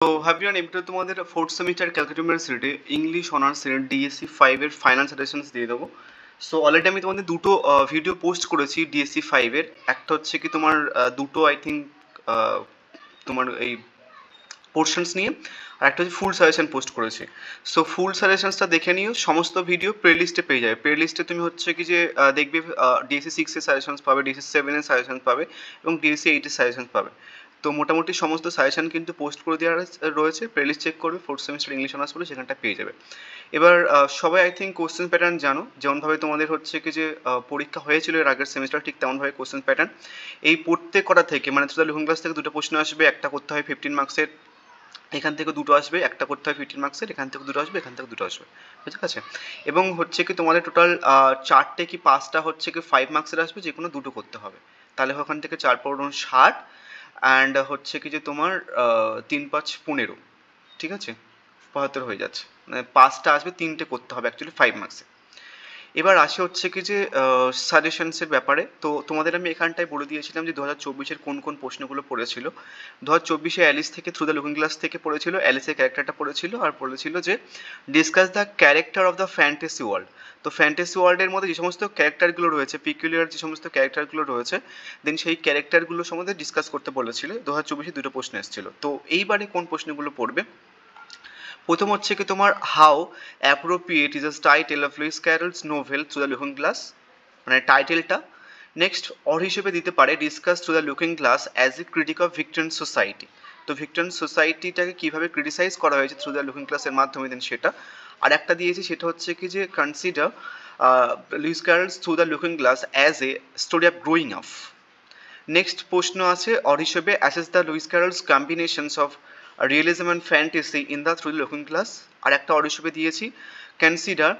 তো হ্যাভিয়ান এমটা তোমাদের fourth semester calculator সিরিজে ইংলিশ অনার্স এর ডিএসসি 5 এর ফাইনাল সাজেশনস দিয়ে দেবো। সো অলরেডি আমি তোমাদের দুটো ভিডিও পোস্ট করেছি ডিএসসি 5 এর। একটা হচ্ছে কি তোমার দুটো আই থিঙ্ক তোমার এই পোর্শনস নিয়ে, আর একটা হচ্ছে ফুল সাজেশন পোস্ট করেছি। সো ফুল সাজেশনসটা দেখে নিও, সমস্ত ভিডিও প্লে লিস্টে পেয়ে যাবে। প্লে লিস্টে তুমি হচ্ছে কি যে দেখবে ডিএসসি 6 এর সাজেশনস পাবে, ডিএসসি 7 এর সাজেশন পাবে এবং ডিএসসি 8 এর সাজেশন পাবে। তো মোটামুটি সমস্ত সাজেশন কিন্তু পোস্ট করে দেওয়া রয়েছে, প্লে লিস্ট চেক করবে ফোর্থ সেমিস্টার ইংলিশ অনার্স বলে সেখানটা পেয়ে যাবে। এবার সবাই আই থিঙ্ক কোশ্চেন প্যাটার্ন জানো, যেমনভাবে তোমাদের হচ্ছে কি যে পরীক্ষা হয়েছিল এর আগের সেমিস্টার, ঠিক তেমনভাবে কোশ্চেন প্যাটার্ন এই প্রত্যেক কটা থেকে, মানে তোদের লিভিং ক্লাস থেকে দুটো প্রশ্ন আসবে, একটা করতে হয় 15 মার্কসের, এখান থেকে দুটো আসবে, একটা করতে হয় 15 মার্কসের, এখান থেকে দুটো আসবে, এখান থেকে দুটো আসবে, ঠিক আছে। এবং হচ্ছে কি তোমাদের টোটাল চারটে কি পাঁচটা হচ্ছে কি 5 মার্কসের আসবে, যে কোনো দুটো করতে হবে। তাহলে ওখান থেকে 4×4 = 60 অ্যান্ড হচ্ছে কি যে তোমার 3×5 = 15, ঠিক আছে, 75 হয়ে যাচ্ছে। মানে পাঁচটা আসবে, তিনটে করতে হবে অ্যাকচুয়ালি 5 মার্কসে। এবার আসে হচ্ছে কি যে সাজেশনসের ব্যাপারে। তো তোমাদের আমি এখানটায় বলে দিয়েছিলাম যে 2024-এর কোন কোন প্রশ্নগুলো পড়েছিল। 2024-এ অ্যালিস থেকে থ্রু দ্য লুকিং গ্লাস থেকে পড়েছিল, অ্যালিসের ক্যারেক্টারটা পড়েছিল, আর বলেছিল যে discuss the character of the fantasy world. তো ফ্যান্টাসি ওয়ার্ল্ডের মধ্যে যে সমস্ত ক্যারেক্টারগুলো রয়েছে, পিকুলিয়ার যে সমস্ত ক্যারেক্টারগুলো রয়েছে, দেন সেই ক্যারেক্টারগুলো সম্বন্ধে ডিসকাস করতে বলেছিল। 2024-এ দুটো প্রশ্ন এসেছিল। তো এইবারে কোন প্রশ্নগুলো পড়বে, প্রথম হচ্ছে কি তোমার how appropriate is a title of Lewis Carroll's novel through the looking glass, মানে টাইটেলটা। নেক্সট অর হিসেবে দিতে পারে discuss through the looking glass as a critic of Victorian society. তো ভিক্টোরিয়ান সোসাইটিটাকে কীভাবে ক্রিটিসাইজ করা হয়েছে থ্রু দ্য লুকিং গ্লাসের মাধ্যমে, দেন সেটা। আর একটা দিয়েছি সেটা হচ্ছে কি যে consider Lewis Carroll's through the looking glass as a story of growing up. Next প্রশ্ন আছে অর হিসেবে assess the Lewis Carroll's combinations of realism and fantasy in the through the looking glass. আর একটা অর হিসেবে দিয়েছি consider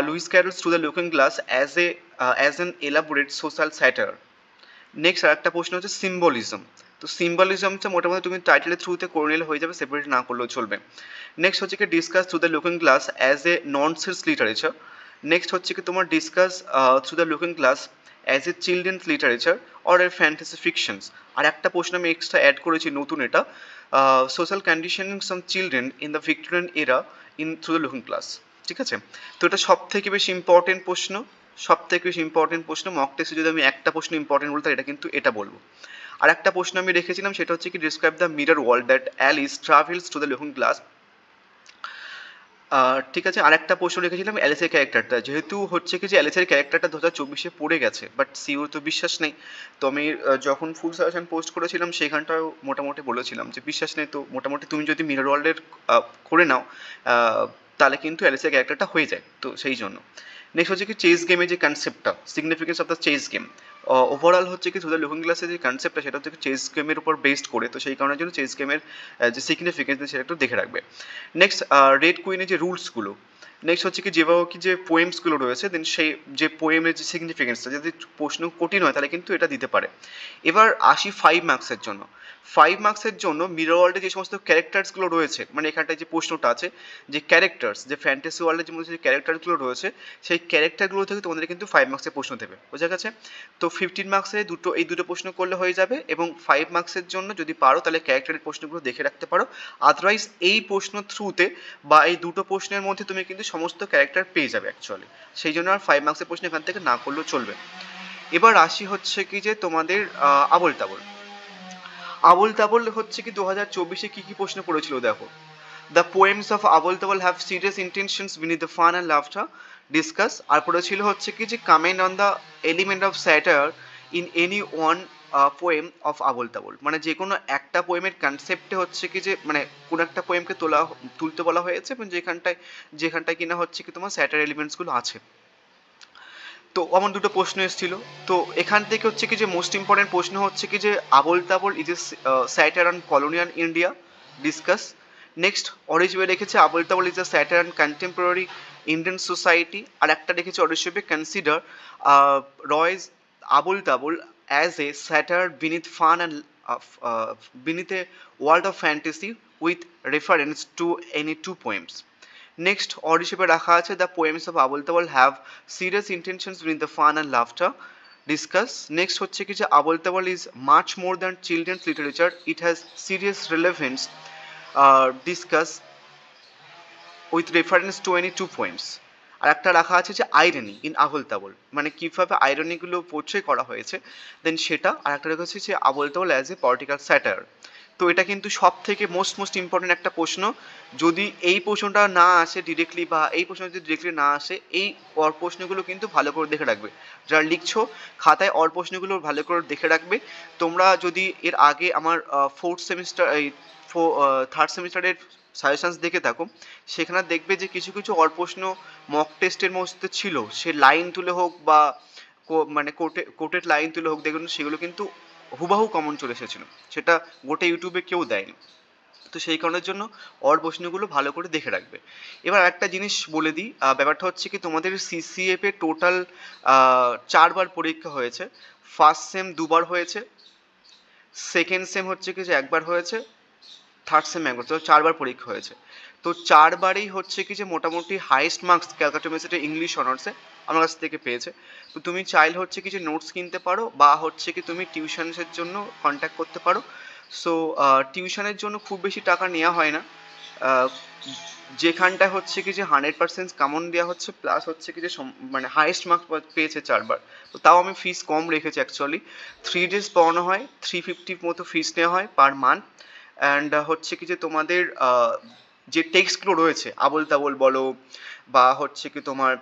Lewis Carroll's through the looking glass as an elaborate social satire. Next আর একটা প্রশ্ন হচ্ছে সিম্বলিজম। তো সিম্বলিজমটা মোটামুটি তুমি টাইটেলের থ্রুতে করে নিলে হয়ে যাবে, সেপারেট না করলেও চলবে। নেক্সট হচ্ছে কি discuss through the looking glass as a nonsense literature. Next হচ্ছে কি তোমার discuss through the looking glass as a children's literature or a fantasy fictions. আর একটা প্রশ্ন আমি এক্সট্রা অ্যাড করেছি নতুন, এটা social conditioning some children in the Victorian era in through the looking glass, ঠিক আছে। তো এটা সব থেকে বেশি ইম্পর্টেন্ট প্রশ্ন, সব থেকে বেশি ইম্পর্টেন্ট প্রশ্ন। মক টেস্টে যদি আমি একটা প্রশ্ন ইম্পর্টেন্ট বলতে এটা কিন্তু এটা বলবো। আর একটা প্রশ্ন আমি রেখেছিলাম সেটা হচ্ছে কি describe the mirror world that Alice travels to the looking glass. ঠিক আছে, আর একটা প্রশ্ন রেখেছিলাম অ্যালিসের ক্যারেক্টারটা, যেহেতু হচ্ছে কি যে অ্যালিসের ক্যারেক্টারটা 2024-এ পড়ে গেছে, বাট সিওর তো বিশ্বাস নেই। তো আমি যখন ফুল সাজেশন পোস্ট করেছিলাম সেখানটাও মোটামুটি বলেছিলাম যে বিশ্বাস নেই, তো মোটামুটি তুমি যদি মিরর ওয়ার্ল্ডের করে নাও তাহলে কিন্তু অ্যালিসের ক্যারেক্টারটা হয়ে যায়, তো সেই জন্য। নেক্সট হচ্ছে কি চেস গেমের যে কনসেপ্টটা, significance of the chess game. Overall হচ্ছে কি থ্রু দ্য লুকিং গ্লাসের যে কনসেপ্টটা সেটা হচ্ছে চেস গেমের উপর বেসড করে, তো সেই কারণের জন্য চেস গেমের যে সিগনিফিকেন্স সেটা একটু দেখে রাখবে। নেক্সট রেড কুইনের যে রুলসগুলো। নেক্সট হচ্ছে কি যেভাবে কি যে পোয়েমসগুলো রয়েছে, দেন সেই যে পোয়েমের যে সিগনিফিকেন্সটা, যদি প্রশ্ন কঠিন হয় তাহলে কিন্তু এটা দিতে পারে। এবার আসি 5 মার্কসের জন্য। 5 মার্কসের জন্য মিরর ওয়ার্ল্ডে যে সমস্ত ক্যারেক্টার্সগুলো রয়েছে, মানে এখানটায় যে প্রশ্নটা আছে যে ক্যারেক্টার্স, যে ফ্যান্টাসি ওয়ার্ল্ডের যে মধ্যে যে ক্যারেক্টারগুলো রয়েছে সেই ক্যারেক্টারগুলো থেকে তোমাদের কিন্তু 5 মার্কসের প্রশ্ন দেবে, বোঝা গেছে। তো 15 মার্কসে এই দুটো প্রশ্ন করলে হয়ে যাবে, এবং 5 মার্কসের জন্য যদি পারো তাহলে ক্যারেক্টারের প্রশ্নগুলো দেখে রাখতে পারো। আদারওয়াইজ এই প্রশ্ন থ্রুতে বা এই দুটো প্রশ্নের মধ্যে তুমি কিন্তু সমস্ত ক্যারেক্টার পেয়ে যাবে অ্যাকচুয়ালি, সেই জন্য আর 5 মার্কসের প্রশ্ন এখান থেকে না করলেও চলবে। এবার আসি হচ্ছে কি যে তোমাদের আবোল তাবোল। আবোল তাবোল হচ্ছে কি 2024-এ কি কি প্রশ্ন পড়েছিল দেখো। The poems of Abol Tabol have serious intentions beneath the fun and laughter, discuss. আর পড়েছিল হচ্ছে কি যে comment on the element of satire in any one poem of Abol Tabol. মানে যে কোনো একটা পোয়েমের কনসেপ্টে হচ্ছে কি যে মানে কোনো একটা পোয়েমকে তুলতে বলা হয়েছে, এবং যেখানটায় কিনা হচ্ছে কি তোমার স্যাটার এলিমেন্টসগুলো আছে। তো আমার দুটো প্রশ্ন এসেছিল। তো এখান থেকে হচ্ছে কি যে মোস্ট ইম্পর্টেন্ট প্রশ্ন হচ্ছে কি যে Abol Tabol is a satire on colonial India, discuss. Next অরিজিবে রেখেছে Abol Tabol is a satire on contemporary Indian society. আর একটা রেখেছে অরিজিবে consider Roy's Abol Tabol as a satire beneath fun and beneath a world of fantasy with reference to any two poems. Next or হিসেবে রাখা আছে the poems of Abol Tabol have serious intentions with the fun and laughter, discuss. Next হচ্ছে কি যে Abol Tabol is much more than children's literature, it has serious relevance discuss with reference to any two poems. আর একটা রাখা আছে যে আইরনি ইন আবোল তাবোল, মানে কীভাবে আইরনিগুলো পোর্ট্রে করা হয়েছে, দেন সেটা। আর একটা রাখা হচ্ছে যে Abol Tabol as a political satire. তো এটা কিন্তু সব থেকে মোস্ট ইম্পর্টেন্ট একটা প্রশ্ন। যদি এই প্রশ্নটা না আসে ডিরেক্টলি, বা এই প্রশ্ন যদি ডিরেক্টলি না আসে, এই অর প্রশ্নগুলো কিন্তু ভালো করে দেখে রাখবে। যারা লিখছো খাতায় অর প্রশ্নগুলো ভালো করে দেখে রাখবে। তোমরা যদি এর আগে আমার ফোর্থ সেমিস্টার এই থার্ড সেমিস্টারের সাজেশনস দেখে থাকো, সেখানে দেখবে যে কিছু কিছু অর প্রশ্ন মক টেস্টের মধ্যে ছিল, সে লাইন তুলে হোক বা মানে কোটেড লাইন তুলে হোক, দেখুন সেগুলো কিন্তু হুবাহু কমন চলে এসেছিলো, সেটা গোটা ইউটিউবে কেউ দেয়নি। তো সেই কারণের জন্য অর প্রশ্নগুলো ভালো করে দেখে রাখবে। এবার একটা জিনিস বলে দিই, ব্যাপারটা হচ্ছে কি তোমাদের সিসিএফ এ টোটাল 4বার পরীক্ষা হয়েছে। ফার্স্ট সেম 2বার হয়েছে, সেকেন্ড সেম হচ্ছে কি যে 1বার হয়েছে, থার্ড সেম 1বার, তো 4বার পরীক্ষা হয়েছে। তো 4বারই হচ্ছে কি যে মোটামুটি highest marks Calcutta University English অনার্সে আমার কাছ থেকে পেয়েছে। তো তুমি চাইলে হচ্ছে কি যে নোটস কিনতে পারো, বা হচ্ছে কি তুমি টিউশনসের জন্য কন্ট্যাক্ট করতে পারো। সো টিউশনের জন্য খুব বেশি টাকা নেওয়া হয় না, যেখানটায় হচ্ছে কি যে 100% কমন দেওয়া হচ্ছে, প্লাস হচ্ছে কি যে মানে হাইয়েস্ট মার্কস পেয়েছে 4বার। তো তাও আমি ফিস কম রেখেছি অ্যাকচুয়ালি। 3 ডেজ পড়ানো হয়, 350 মতো ফিস নেওয়া হয় পার মান্থ। অ্যান্ড হচ্ছে কি যে তোমাদের যে টেক্সটগুলো রয়েছে আবোল তাবোল বলো, বা হচ্ছে কি তোমার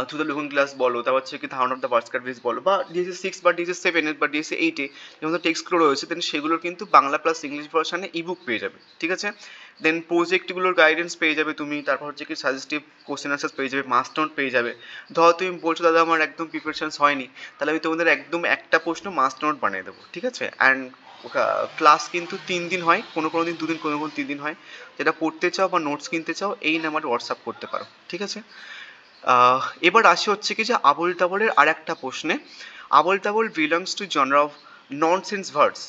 থ্রু দ্য লুকিং গ্লাস বলো, তারপর হচ্ছে কি ধারণ অফ দ্য ভার্সকারভিস বলো, বা ডিএসসি 6 বা ডিএসসি 7 বা ডিএসসি 8 যে মতো টেক্সটগুলো রয়েছে, দেন সেগুলোর কিন্তু বাংলা প্লাস ইংলিশ ভার্সানে ইবুক পেয়ে যাবে, ঠিক আছে। দেন প্রজেক্টগুলোর গাইডেন্স পেয়ে যাবে তুমি, তারপর হচ্ছে কি সাজেস্টিভ কোশ্চেন আনসার পেয়ে যাবে, মাস্ট নোট পেয়ে যাবে। ধরো তুমি বলছো দাদা আমার একদম প্রিপারেশনস হয়নি, তাহলে আমি তোমাদের একদম একটা প্রশ্ন মাস্ট নোট বানিয়ে দেবো, ঠিক আছে। অ্যান্ড ক্লাস কিন্তু 3 দিন হয়, কোনো কোনো দিন 2 দিন, কোনো কোনো 3 দিন হয়। যেটা পড়তে চাও বা নোটস কিনতে চাও এই নাম্বারে হোয়াটসঅ্যাপ করতে পারো, ঠিক আছে। এবার আসি হচ্ছে কি যে আবোল তাবোলের আর একটা প্রশ্নে। Abol Tabol belongs to genre of nonsense verse,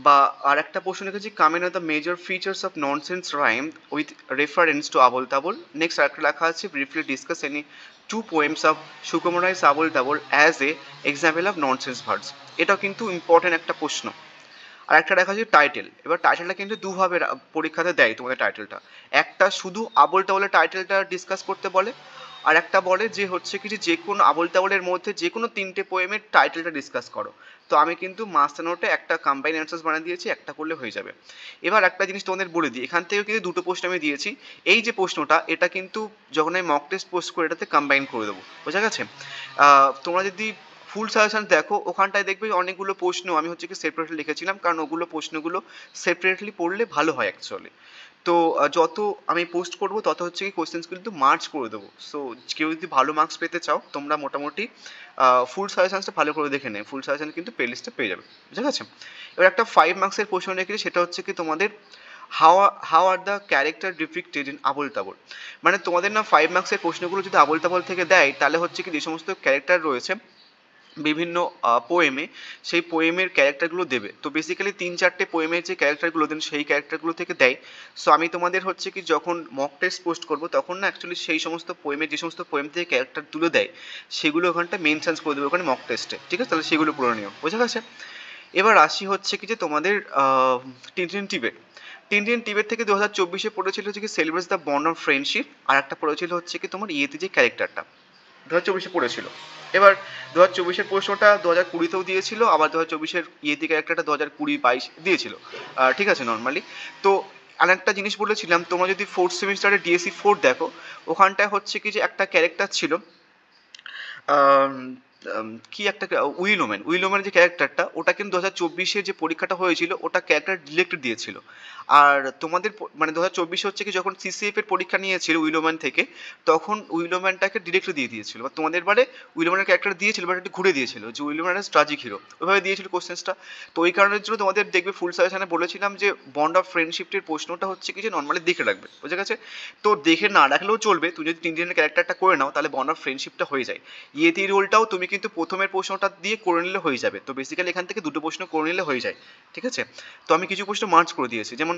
বা আর একটা প্রশ্ন লিখেছি কামিং আর the major features of nonsense rhyme with reference to Abol Tabol. Next আরেকটা লেখা আছে briefly discuss any two poems of সুকুমারাইজ Abol Tabol as a example of nonsense verse. এটাও কিন্তু ইম্পর্টেন্ট একটা প্রশ্ন। আর একটা দেখা যায় টাইটেল। এবার টাইটেলটা কিন্তু দুভাবে পরীক্ষাতে দেয় তোমাদের টাইটেলটা। একটা শুধু আবোল তাবোলের টাইটেলটা ডিসকাস করতে বলে, আর একটা বলে যে হচ্ছে কি যে কোনো আবোল তাবোলের মধ্যে যে কোনো 3টে পোয়েমের টাইটেলটা ডিসকাস করো। তো আমি কিন্তু মাস্টার নোটে একটা কম্বাইন অ্যান্সার্স বানিয়ে দিয়েছি, একটা করলে হয়ে যাবে। এবার একটা জিনিস তোমাদের বলে দিই, এখান থেকেও কিন্তু দুটো প্রশ্ন আমি দিয়েছি। এই যে প্রশ্নটা এটা কিন্তু যখন আমি মক টেস্ট পোস্ট করে এটাতে কম্বাইন করে দেবো, বোঝা গেছে। তোমরা যদি ফুল সাজেশন দেখো ওখানটায় দেখবে অনেকগুলো প্রশ্ন আমি হচ্ছে কি সেপারেটলি লিখেছিলাম, কারণ ওগুলো প্রশ্নগুলো সেপারেটলি পড়লে ভালো হয় অ্যাকচুয়ালি। তো যত আমি পোস্ট করবো তত হচ্ছে কি কোশ্চেন্স কিন্তু মার্চ করে দেবো। সো কেউ যদি ভালো মার্কস পেতে চাও তোমরা মোটামুটি ফুল সাজেশনসটা ভালো করে দেখে নেয়, ফুল সাজেশন কিন্তু প্লে লিস্টে পেয়ে যাবে, বুঝা গেছে। এবার একটা 5 মার্কসের প্রশ্ন রেখেছি, সেটা হচ্ছে কি তোমাদের how are the character depicted in Abol Tabol. মানে তোমাদের না 5 মার্কসের প্রশ্নগুলো যদি আবোল তাবোল থেকে দেয়, তাহলে হচ্ছে কি যে সমস্ত ক্যারেক্টার রয়েছে বিভিন্ন পোয়েমে, সেই পোয়েমের ক্যারেক্টারগুলো দেবে। তো বেসিক্যালি 3-4টে পোয়েমের যে ক্যারেক্টারগুলো দেন সেই ক্যারেক্টারগুলো থেকে দেয়। সো আমি তোমাদের হচ্ছে কি যখন মক টেস্ট পোস্ট করবো তখন না অ্যাকচুয়ালি সেই সমস্ত পোয়েমের যে সমস্ত পোয়েম থেকে ক্যারেক্টার তুলে দেয় সেগুলো ওখানটা মেনশনস করে দেবে ওখানে মক টেস্টে, ঠিক আছে। তাহলে সেগুলো পুরো নিও, বোঝা গেছে। এবার আসি হচ্ছে কি যে তোমাদের টিনটিন টিবেট। টিনটিন টিবেট থেকে 2024-এ পড়েছিল হচ্ছে কি celebrates the bond of friendship, আর একটা পড়েছিল হচ্ছে কি তোমার ইয়েতে যে ক্যারেক্টারটা 2024-এ পড়েছিল। এবার 2024-এর প্রশ্নটা 2020-তেও দিয়েছিল, আবার 2024-এর ইয়েতে ক্যারেক্টারটা 2020-22 দিয়েছিল, ঠিক আছে নর্মালি। তো আরেকটা জিনিস বলেছিলাম, তোমরা যদি ফোর্থ সেমিস্টারে ডিএসসি 4 দেখো, ওখানটায় হচ্ছে কি যে একটা ক্যারেক্টার ছিল কি একটা উইলোম্যান যে ক্যারেক্টারটা, ওটা কিন্তু 2024-এ যে পরীক্ষাটা হয়েছিল ওটা ক্যারেক্টার ডিলেক্টেড দিয়েছিল। আর তোমাদের মানে 2024 হচ্ছে কি যখন সিসিএফ এর পরীক্ষা নিয়েছিল উইলোম্যান থেকে, তখন উইলোম্যানটাকে ডিরেক্টলি দিয়ে দিয়েছিল। বা তোমাদের বারে উইলোম্যানের ক্যারেক্টার দিয়েছিল বাট একটু ঘুরে দিয়েছিল, যে উইলোম্যান এস ট্রাজিক হিরো ওইভাবে দিয়েছিল কোশ্চেন্সটা। তো ওই কারণের জন্য তোমাদের দেখবে ফুল সাজেশনে বলেছিলাম যে বন্ড অফ ফ্রেন্ডশিপের প্রশ্নটা হচ্ছে কি যে নর্মালি দেখে রাখবে, বুঝে গেছে। তো দেখে না রাখলেও চলবে, তুমি যদি টিনটিনের ক্যারেক্টারটা করে নাও তাহলে বন্ড অফ ফ্রেন্ডশিপটা হয়ে যায়। ইয়েতি রোলটাও তুমি কিন্তু প্রথমের প্রশ্নটা দিয়ে করে নিলে হয়ে যাবে। তো বেসিক্যালি এখান থেকে দুটো প্রশ্ন করে নিলে হয়ে যায়, ঠিক আছে। তো আমি কিছু প্রশ্ন মার্চ করে দিয়েছি, যেমন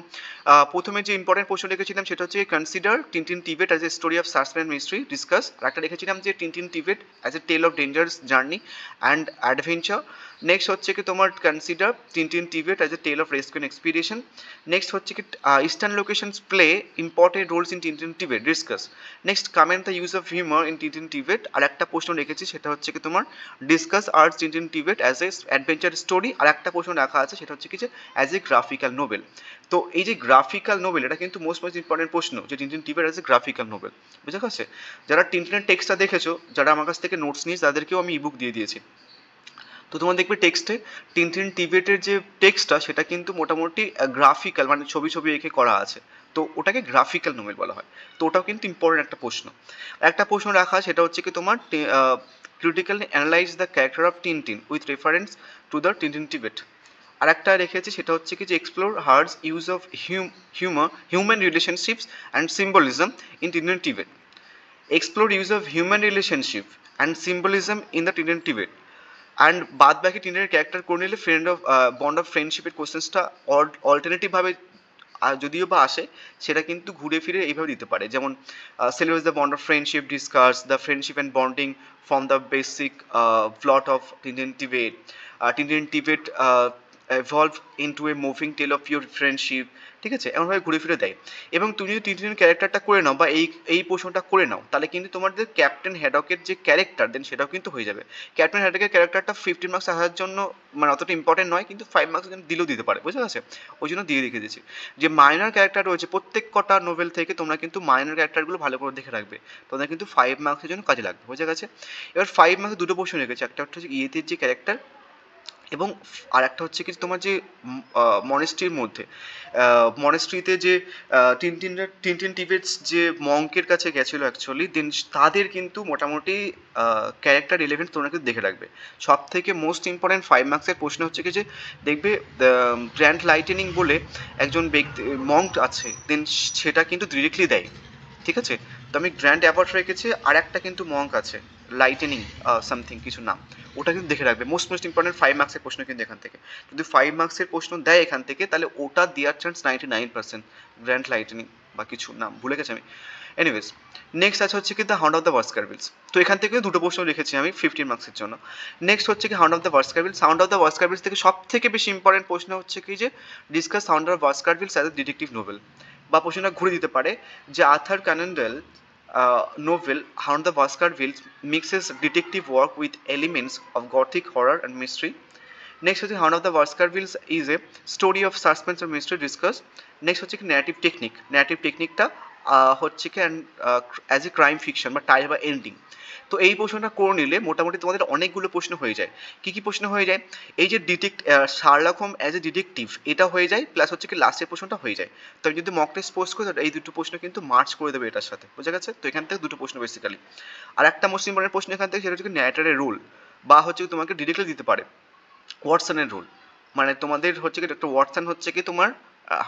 প্রথমে যে ইম্পর্টেন্ট প্রশ্ন রেখেছিলাম সেটা হচ্ছে consider Tintin Tibet as a story of suspense mystery discuss. আর একটা রেখেছিলাম যে Tintin Tibet as a tale of dangerous journey and adventure. Next হচ্ছে কি তোমার consider Tintin Tibet as a tale of rescue and expedition. Next হচ্ছে কি eastern locations play important roles in Tintin Tibet, discuss. Next comment the use of humour in Tintin Tibet, আর একটা প্রশ্ন রেখেছি সেটা হচ্ছে কি তোমার discuss arts Tintin Tibet as a adventure story, আর একটা প্রশ্ন রাখা আছে সেটা হচ্ছে কি যে অ্যাজ এ গ্রাফিক্যাল নোবেল। তো এই যে গ্রাফিক্যাল নোবেল এটা কিন্তু মোস্ট ইম্পর্টেন্ট প্রশ্ন, যে টিনটিন টিবেট অ্যাজ এ গ্রাফিক্যাল নোবেল, বুঝে গেছে? যারা টিনটিনের টেক্সটটা দেখেছো, যারা আমার কাছ থেকে নোটস নিয়েছে তাদেরকেও আমি ইবুক দিয়ে দিয়েছি। তো তোমার দেখবে টেক্সটে টিনটিন টিবেটের যে টেক্সটটা সেটা কিন্তু মোটামুটি গ্রাফিক্যাল, মানে ছবি ছবি এঁকে করা আছে, তো ওটাকে গ্রাফিক্যাল নোবেল বলা হয়। তো ওটাও কিন্তু ইম্পর্টেন্ট একটা প্রশ্ন। একটা প্রশ্ন রাখা সেটা হচ্ছে কি তোমার critically analyse the character of Tintin with reference to the Tintin Tibet. আর একটা রেখেছি সেটা হচ্ছে কি যে explore Hergé's use of human relationships and symbolism in Tintin Tibet. Explore use of human relationship and symbolism in the Tintin Tibet. And বাদ বাকি টিনের ক্যারেক্টার করে নিলে ফ্রেন্ড অফ বন্ড অফ ফ্রেন্ডশিপের কোশ্চেন্সটা অল্টারনেটিভভাবে যদিও বা আসে, সেটা কিন্তু ঘুরে ফিরে এইভাবে দিতে পারে, যেমন celebrate the bond of friendship, discuss the friendship and bonding from the basic plot of Tintin Tibet, Tintin Tibet evolve into a moving tale of your friendship, ঠিক আছে? এমনভাবে ঘুরে ফিরে দেয়। এবং তুমি যদি টিনটিনের ক্যারেক্টারটা করে নাও বা এই পোর্শনটা করে নাও, তাহলে কিন্তু তোমাদের ক্যাপ্টেন হ্যাডকের যে ক্যারেক্টার দেন সেটাও কিন্তু হয়ে যাবে। ক্যাপ্টেন হ্যাডকের ক্যারেক্টারটা 15 মার্কস আসার জন্য মানে অতটা ইম্পর্টেন্ট নয়, কিন্তু 5 মার্কস দিলেও দিতে পারে, বুঝতে পারছে? ওই জন্য দিয়ে রেখে দিয়েছি। যে মাইনর ক্যারেক্টার রয়েছে প্রত্যেক কটা নোভেল থেকে তোমরা কিন্তু মাইনর ক্যারেক্টারগুলো ভালো করে দেখে রাখবে, তোমাদের কিন্তু 5 মার্কসের জন্য কাজে লাগবে, বুঝে গেছে? এবার 5 মার্কসে দুটো পোর্শন রেখেছে, একটা হচ্ছে ইয়েতের যে ক্যারেক্টার, এবং আর একটা হচ্ছে কি তোমার যে মনেস্ট্রির মধ্যে মনেস্ট্রিতে যে টিনটিন টিবেটস যে মঙ্কের কাছে গেছিলো অ্যাকচুয়ালি, দেন তাদের কিন্তু মোটামুটি ক্যারেক্টার রিলেভেন্ট তোমরা কিন্তু দেখে রাখবে। সব থেকে মোস্ট ইম্পর্টেন্ট 5 মার্কসের প্রশ্ন হচ্ছে কি যে দেখবে গ্র্যান্ড লাইটেনিং বলে একজন ব্যক্তি মঙ্ক আছে, দেন সেটা কিন্তু ডিরেক্টলি দেয়, ঠিক আছে? তো আমি গ্র্যান্ড অ্যাওয়ার্ড রেখেছি, আর একটা কিন্তু মঙ্ক আছে লাইটেনিং সামথিং কিছু নাম, ওটা কিন্তু দেখে রাখবে। মোস্ট ইম্পর্টেন্ট 5 মার্কসের প্রশ্ন কিন্তু এখান থেকে, যদি 5 মার্কসের প্রশ্ন দেয় এখান থেকে, তাহলে ওটা দেওয়ার চান্স 99%। গ্র্যান্ড লাইটেনিং বা কিছু নাম ভুলে গেছি আমি। এনিওয়েজ, নেক্সট আছে হচ্ছে কি দ্য হাউন্ড অফ দ্য ভাস্কারভিলস। তো এখান থেকে দুটো প্রশ্ন লিখেছি আমি 15 মার্কসের জন্য। নেক্সট হচ্ছে কি hound of the Baskervilles. Hound of the Baskervilles থেকে সব থেকে বেশি ইম্পর্টেন্ট প্রশ্ন হচ্ছে কি যে discuss hound of Baskervilles as a detective novel, বা প্রশ্নটা ঘুরে দিতে পারে যে Arthur Conan Doyle novel Hound the Baskervilles mixes detective work with elements of gothic horror and mystery. Next হচ্ছে Hound of the Baskervilles is a story of suspense and mystery discuss. Next হচ্ছে কি narrative technique. Narrative technique-টা হচ্ছে কি as a crime fiction বা type বা ending. তো এই প্রশ্নটা করে নিলে মোটামুটি তোমাদের অনেকগুলো প্রশ্ন হয়ে যায়। কি কি প্রশ্ন হয়ে যায়? এই যে Sherlock home as a detective এটা হয়ে যায়, প্লাস হচ্ছে কি লাস্টের প্রশ্নটা হয়ে যায়। তো আমি যদি মক টেস্ট পোস্ট করি এই দুটো প্রশ্ন কিন্তু মার্চ করে দেবে এটার সাথে, বোঝা গেছে? তো এখান থেকে দুটো প্রশ্ন বেসিক্যালি। আর একটা মোস্ট ইম্পর্টেন্ট প্রশ্ন এখান থেকে সেটা হচ্ছে ন্যারেটারের রোল, বা হচ্ছে তোমাকে ডিরেক্টলি দিতে পারে ওয়াটসনের রোল। মানে তোমাদের হচ্ছে কি ডক্টর ওয়াটসন হচ্ছে কি তোমার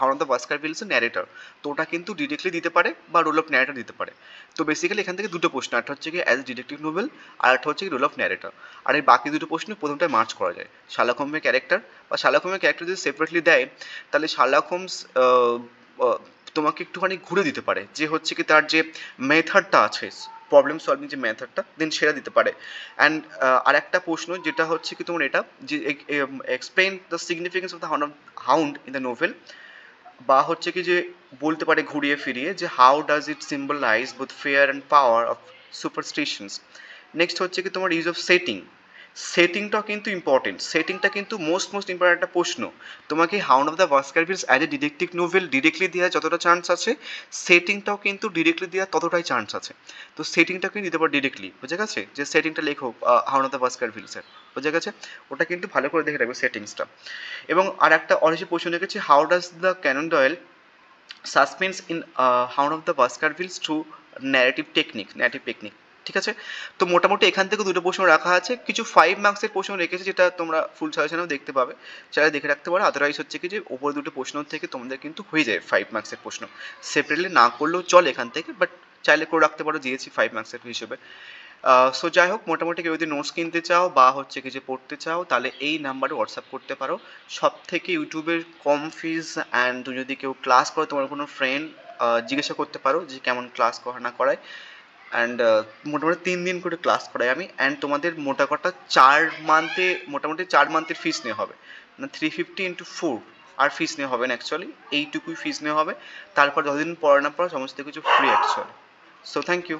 হাউন্ড অফ দ্য বাস্কারভিলসের ন্যারেটর, তো ওটা কিন্তু ডিরেক্টলি দিতে পারে বা রোল অফ ন্যারেটর দিতে পারে। তো বেসিক্যালি এখান থেকে দুটো প্রশ্ন, একটা হচ্ছে কি অ্যাজ ডিটেকটিভ নোভেল, আর একটা হচ্ছে কি রোল অফ ন্যারেটর। আর এই বাকি দুটো প্রশ্ন প্রথমটায় মার্চ করা যায়। শার্লক হোমের ক্যারেক্টার বা শার্লক হোমের ক্যারেক্টার যদি সেপারেটলি দেয়, তাহলে শার্লক হোমস তোমাকে একটুখানি ঘুরে দিতে পারে, যে হচ্ছে কি তার যে মেথডটা আছে প্রবলেম সলভিং যে মেথডটা, দেন সেটা দিতে পারে। অ্যান্ড আর একটা প্রশ্ন যেটা হচ্ছে কি তোমার এটা যে explain the significance of the hound in the novel, বা হচ্ছে কি যে বলতে পারে ঘুরিয়ে ফিরিয়ে যে how does it symbolize both fear and power of superstitions. Next হচ্ছে কি তোমার ইউজ অফ সেটিং। সেটিংটাও কিন্তু ইম্পর্টেন্ট, সেটিংটা কিন্তু মোস্ট ইম্পর্টেন্ট একটা প্রশ্ন। তোমাকে hound of the Baskervilles as a detective novel directly দেওয়ার যতটা চান্স আছে, সেটিংটাও কিন্তু ডিরেক্টলি দেওয়ার ততটাই চান্স আছে। তো সেটিংটা কিন্তু দিতে পারো ডিরেক্টলি, বুঝে গেছে? যে সেটিংটা লেখো হাউন্ড অফ দ্য বাস্কারভিলসের, বুঝে গেছে? ওটা কিন্তু ভালো করে দেখে রাখবে সেটিংসটা। এবং আর একটা অনেক প্রশ্ন রেখেছি, how does the Conan Doyle suspense in hound of the Baskervilles through narrative technique, ঠিক আছে? তো মোটামুটি এখান থেকে দুটো প্রশ্ন রাখা আছে, কিছু 5 মার্কসের প্রশ্ন রেখেছে যেটা তোমরা ফুল সাজেশনেও দেখতে পাবে, চাইলে দেখে রাখতে পারো। আদারওয়াইজ হচ্ছে কি যে ওপর দুটো প্রশ্ন থেকে তোমাদের কিন্তু হয়ে যায় 5 মার্কসের প্রশ্ন, সেপারেটলি না করলেও চলে এখান থেকে, বাট চাইলে করে রাখতে পারো, দিয়েছি 5 মার্কসের হিসেবে। সো যাই হোক, মোটামুটি কেউ যদি নোটস কিনতে চাও বা হচ্ছে কি যে পড়তে চাও, তাহলে এই নাম্বারে হোয়াটসঅ্যাপ করতে পারো। সব থেকে ইউটিউবের কম ফিজ, অ্যান্ড তুমি যদি কেউ ক্লাস করো, তোমার কোনো ফ্রেন্ড জিজ্ঞাসা করতে পারো যে কেমন ক্লাস করা না করায়। অ্যান্ড মোটামুটি 3 দিন করে ক্লাস করাই আমি, অ্যান্ড তোমাদের মোটা কথা 4 মান্থে মোটামুটি 4 মান্থের ফিস নেওয়া হবে, মানে 350 × 4, আর ফিস নেওয়া হবে না অ্যাকচুয়ালি, এইটুকুই ফিস নেওয়া হবে। তারপর যতদিন পড়া না পড়া সমস্ত কিছু free actually. So thank you.